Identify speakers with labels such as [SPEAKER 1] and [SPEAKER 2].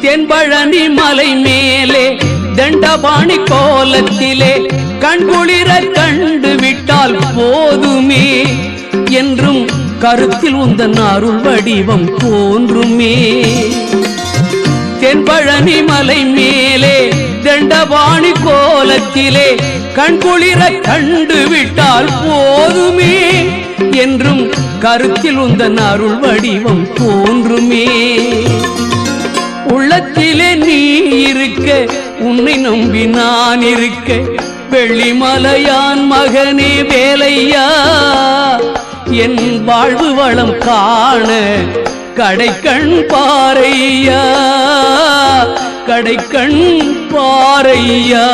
[SPEAKER 1] தென்பழனி மலை மேலே தண்டபாணி கோலத்திலே கண்குளிர கண்டு விட்டால் போதுமே என்றும் கருத்தில் உந்தன் அருள் வடிவம் தோன்றுமே. தென்பழனி மலை மேலே தண்டபாணி கோலத்திலே கண்குளிர கண்டு விட்டால் போதுமே என்றும் கருத்தில் உந்தன் அருள் வடிவம் தோன்றுமே. உள்ளத்திலே நீ இருக்க உன்னை நம்பி நான் இருக்க வெள்ளிமலையான் மகனே வேலையா என் வாழ்வு வளம் காண கடைக்கண் பாரையா கடைக்கண் பாரையா.